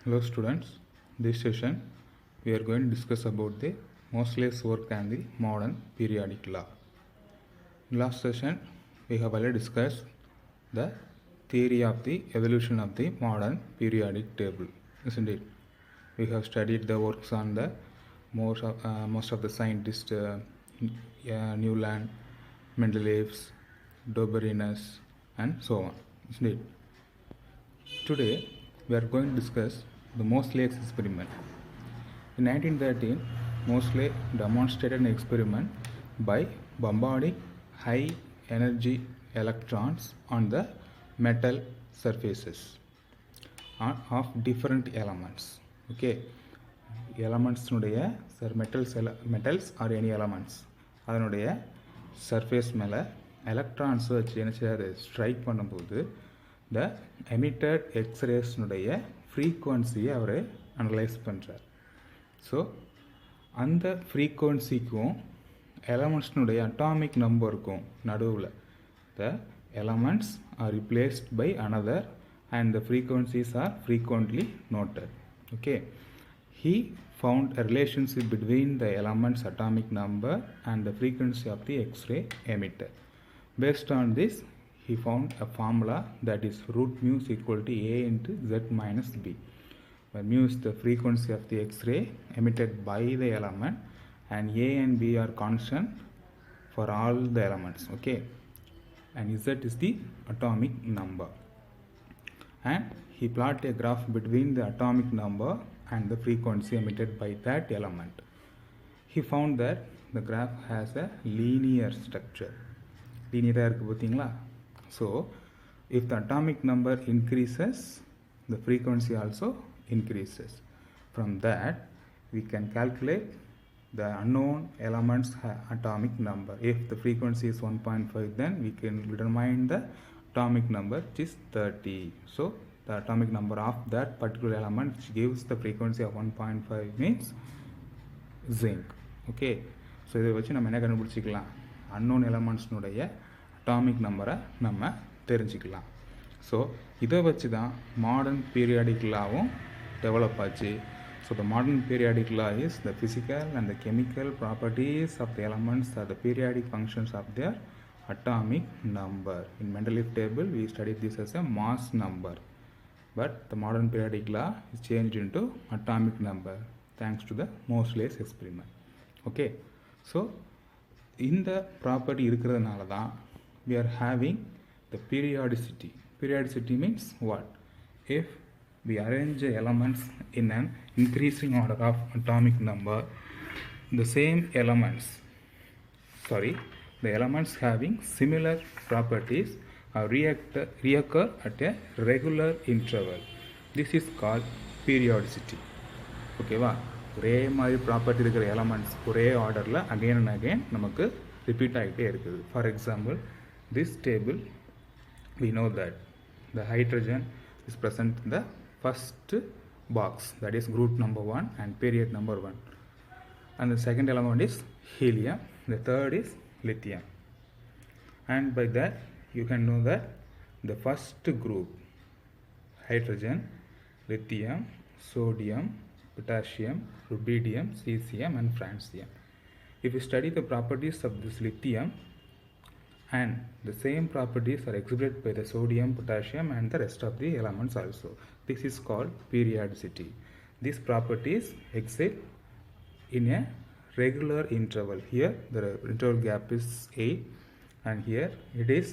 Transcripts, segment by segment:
Hello students, this session we are going to discuss about the Moseley's work and the modern periodic law. In last session we have already discussed the theory of the evolution of the modern periodic table, isn't it? We have studied the works on the most of the scientists, Newland, Mendeleev's, Doberinus and so on, isn't it? Today we are going to discuss the Moseley's experiment. In 1913, Moseley demonstrated an experiment by bombarding high energy electrons on the metal surfaces of different elements. Okay, elements metals or any elements அதனுடைய surface மேலே electrons வச்சு என்ன செய்யாது strike பண்ணும்போது the emitted எக்ஸ்ரேஸ்னுடைய ஃப்ரீக்குவன்சியை அவர் analyse பண்ணுறார். ஸோ அந்த ஃப்ரீக்குவன்சிக்கும் எலமெண்ட்ஸ்னுடைய அட்டாமிக் நம்பருக்கும் நடுவில் the elements are replaced by another and the frequencies are frequently noted. Okay, he found a relationship between the element's atomic number and the frequency of the X-ray emitter. Based on this, he found a formula that is root mu is equal to A into Z minus B, where mu is the frequency of the X-ray emitted by the element and A and B are constant for all the elements. Okay, and Z is the atomic number, and he plotted a graph between the atomic number and the frequency emitted by that element. He found that the graph has a linear structure. Linear இருக்கு பார்த்தீங்களா? So if the atomic number increases, the frequency also increases. From that we can calculate the unknown element's atomic number. If the frequency is 1.5, then we can determine the atomic number, which is 30. So the atomic number of that particular element which gives the frequency of 1.5 means zinc. Okay, so இதை வச்சு நம்ம என்ன கண்டுபிடிச்சிக்கலாம், unknown எலமெண்ட்ஸ்னுடைய atomic நம்பரை நம்ம தெரிஞ்சுக்கலாம். So இதை வச்சு தான் மாடர்ன் பீரியாடிக் லாவும் டெவலப் ஆச்சு. So the modern periodic law is the physical and the chemical properties of the elements are the periodic functions of their atomic number. In Mendeleev table we studied this as a mass number, but the modern periodic law is changed into atomic number thanks to the Moseley's experiment. Okay, so இந்த property இருக்கிறதுனால தான் we are having the periodicity. Periodicity means what? If we arrange elements in an increasing order of atomic number, the elements having similar properties reoccur at a regular interval. This is called periodicity. ஓகேவா, ஒரே மாதிரி property இருக்கிற elements ஒரே ஆர்டரில் again and again நமக்கு repeat ஆகிட்டே இருக்குது. For example, this table we know that the hydrogen is present in the first box, that is group number 1 and period number 1, and the second element is helium, the third is lithium, and by that you can know that the first group hydrogen, lithium, sodium, potassium, rubidium, cesium and francium. If you study the properties of this lithium, and the same properties are exhibited by the sodium, potassium and the rest of the elements also. This is called periodicity. These properties exist in a regular interval. Here the interval gap is 8, and here it is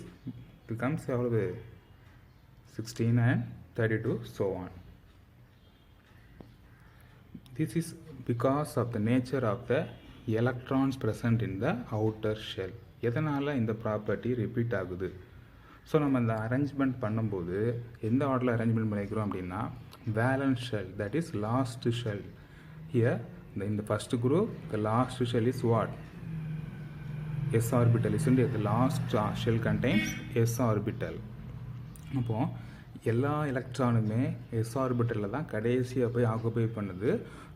becomes 16 and 32, so on. This is because of the nature of the electrons present in the outer shell. எதனால் இந்த property repeat ஆகுது? So நம்ம இந்த arrangement பண்ணும்போது எந்த ஆர்டரில் arrangement பண்ணிக்கிறோம் அப்படின்னா, valence shell, that is last shell. Here இந்த first group, the last shell is what? S orbital, isn't it? The last shell contains S orbital. அப்போது எல்லா எலக்ட்ரானுமே S ஆர்பிட்டலில் தான் கடைசியாக போய் ஆக்குபை பண்ணுது.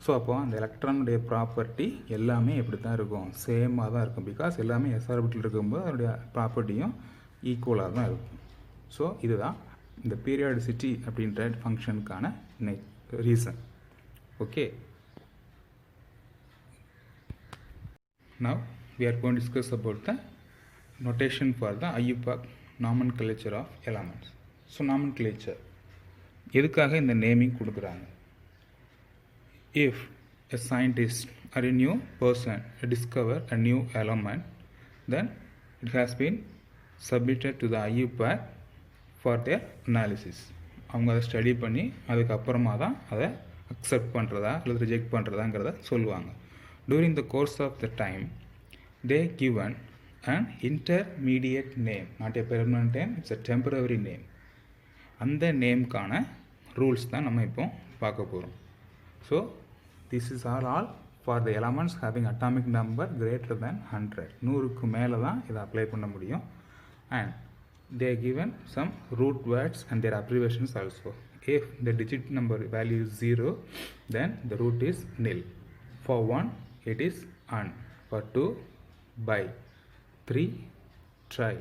ஸோ அப்போ அந்த எலக்ட்ரானுடைய ப்ராப்பர்ட்டி எல்லாமே எப்படி தான் இருக்கும், சேமாக தான் இருக்கும். பிகாஸ் எல்லாமே S ஆர்பிட்டல் இருக்கும்போது அதனுடைய ப்ராப்பர்ட்டியும் ஈக்குவலாக தான் இருக்கும். ஸோ இதுதான் இந்த பீரியாடிசிட்டி அப்படின்ற ஃபங்க்ஷனுக்கான reason. Okay. Now we are going to discuss about the notation for the IUPAC nomenclature of elements. So nomenclature எதுக்காக இந்த நேமிங் கொடுக்குறாங்க? If a scientist or a new person discover a new element, then it has been submitted to the IUPAC for their analysis. அவங்க அதை study பண்ணி அதுக்கப்புறமா தான் அதை accept பண்ணுறதா அல்லது ரிஜெக்ட் பண்ணுறதாங்கிறத சொல்லுவாங்க. During the course of the time, they given an intermediate name, not a permanent name, it's a temporary name. அந்த நேம்க்கான ரூல்ஸ் தான் நம்ம இப்போ பார்க்க போகிறோம். So this is all for the elements having atomic number greater than 100. 100க்கு மேலே தான் இதை அப்ளை பண்ண முடியும். And they are given some root words and their abbreviations also. If the digit number value is 0, then the root is nil. For 1 it is un, for 2 bi, 3 tri,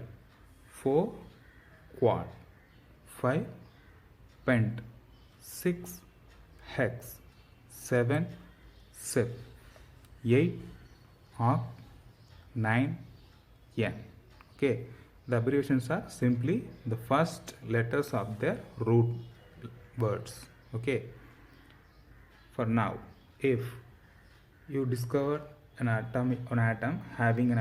4 quad, 5 pent, 6 hex, 7 sep, 8 oct, 9 n. Okay, the abbreviations are simply the first letters of their root words. Okay, for now, if you discover an atom having an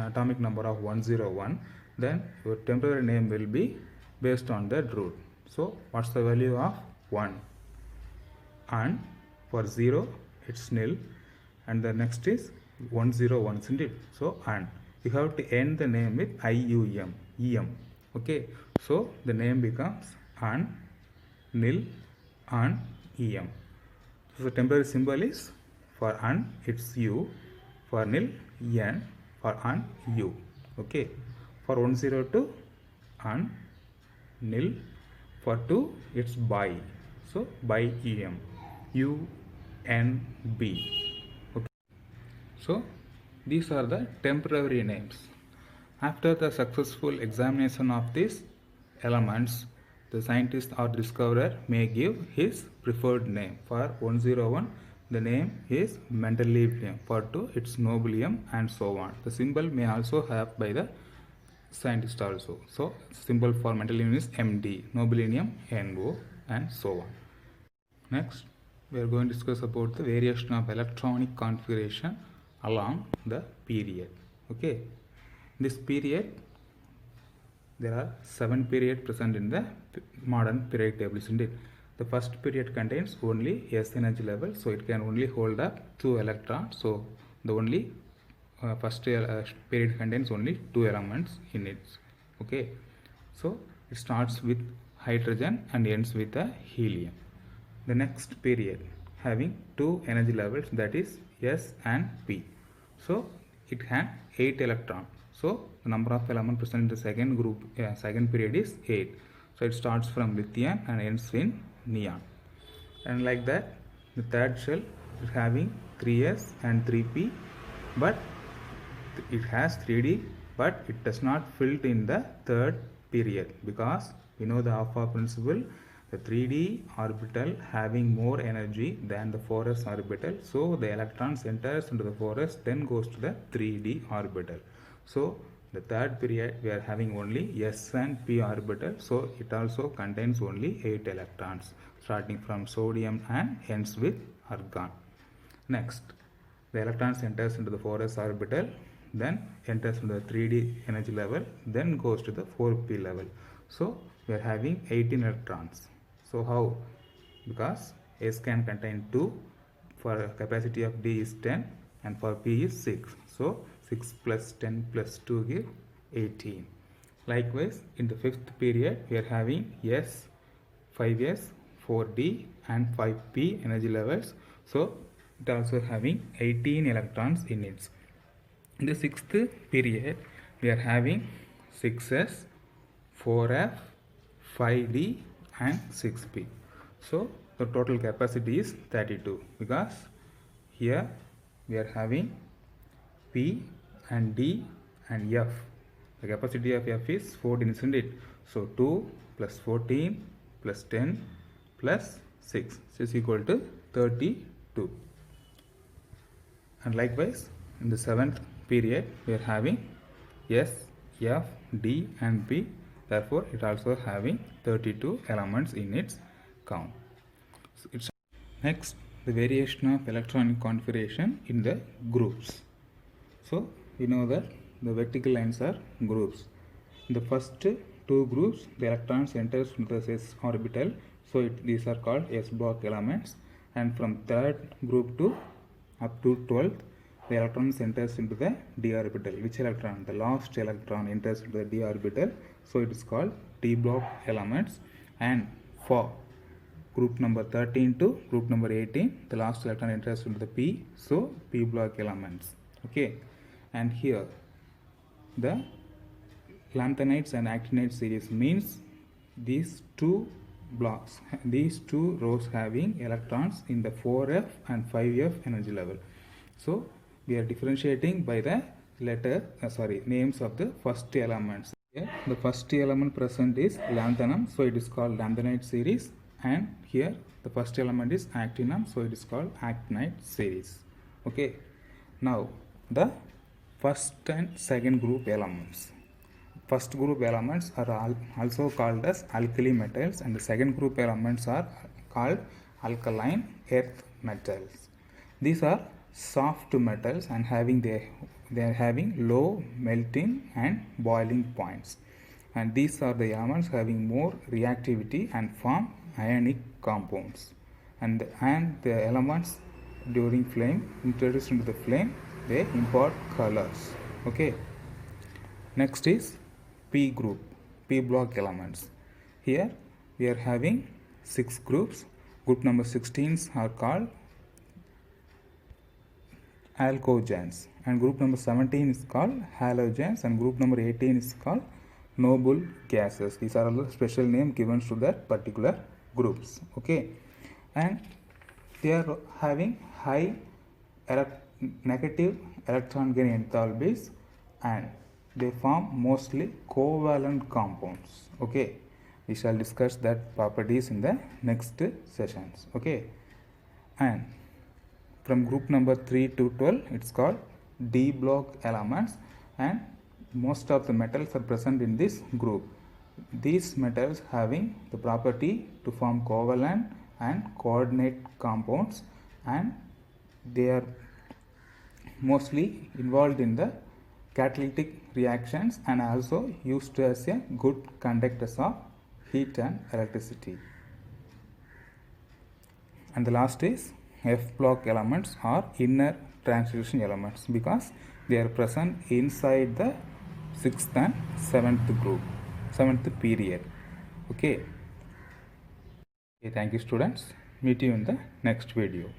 atomic number of 101, then your temporary name will be based on that root. So what's the value of 1? And for 0 it's nil, and the next is 101, isn't it? So and you have to end the name with IUM, EM. Okay, so the name becomes un, nil, and EM. So the temporary symbol is for un it's U, for nil N, for un U. Okay, for 102 un, nil, for 2 it's bi, so bi EM, U N B. Okay, so these are the temporary names. After the successful examination of these elements, the scientist or discoverer may give his preferred name. For 101, the name is Mendeleev. For 2, it's Nobelium, and so on. The symbol may also have by the scientist also. So symbol for Mendeleev is MD, Nobelium NO, and so on. Next, we are going to discuss about the variation of electronic configuration along the period. Okay, this period, there are 7 periods present in the modern periodic table, isn't it? The first period contains only S energy level, so it can only hold up 2 electrons. So the only first period contains only 2 elements in it. Okay, so it starts with hydrogen and ends with the helium. The next period having 2 energy levels, that is S and P. So it has 8 electrons. So the number of elements present in the second group, second period is 8. So it starts from lithium and ends in neon. And like that, the third shell is having 3s and 3p, but it has 3d, but it does not fit in the third period, because we know the alpha principle. The 3d orbital having more energy than the 4s orbital, so the electrons enters into the 4s, then goes to the 3d orbital. So the third period we are having only s and p orbital, so it also contains only 8 electrons, starting from sodium and ends with argon. Next, the electrons enters into the 4s orbital, then enters into the 3d energy level, then goes to the 4p level. So we are having 18 electrons. So how? Because S can contain 2, for capacity of D is 10, and for P is 6. So 6 plus 10 plus 2 give 18. Likewise, in the fifth period, we are having S, 5s, 4d and 5p energy levels. So it also having 18 electrons in it. In the sixth period, we are having 6s, 4f, 5d and 6p. So the total capacity is 32, because here we are having P and D and F. The capacity of F is 14, isn't it? So 2 plus 14 plus 10 plus 6, which is equal to 32. And likewise, in the 7th period, we are having S, F, D and B. Therefore, it also having 32 elements in its count. So it's next, the variation of electronic configuration in the groups. So we know that the vertical lines are groups. In the first two groups, the electrons enters into the s orbital. So these are called s block elements. And from third group to up to 12th, the electrons enters into the d orbital. Which electron? The last electron enters into the d orbital. So it is called d block elements. And for group number 13 to group number 18, the last electron enters into the p. So p block elements. Okay. And here the lanthanides and actinides series means these two blocks, these two rows having electrons in the 4f and 5f energy level. So we are differentiating by the names of the first elements. Here the first element present is lanthanum, so it is called lanthanide series, and here the first element is actinum, so it is called actinide series. Okay. Now the first and second group elements. First group elements are also called as alkali metals, and the second group elements are called alkaline earth metals. These are soft metals and they are having low melting and boiling points, and these are the elements having more reactivity and form ionic compounds, and the elements during flame introduced into the flame, they impart colors. Okay. Next is P group, P block elements. Here we are having 6 groups. Group number 16s are called alkogens, and group number 17 is called halogens, and group number 18 is called noble gases. These are all the special name given to that particular groups. Okay. And they are having high negative electron gain enthalpies, and they form mostly covalent compounds. Okay. We shall discuss that properties in the next sessions. Okay. And from group number 3 to 12, it's called D block elements, and most of the metals are present in this group. These metals having the property to form covalent and coordinate compounds, and they are mostly involved in the catalytic reactions and also used as a good conductors of heat and electricity. And the last is F block elements or inner transition elements, because they are present inside the 6th and 7th group, 7th period. Okay. Thank you, students. Meet you in the next video.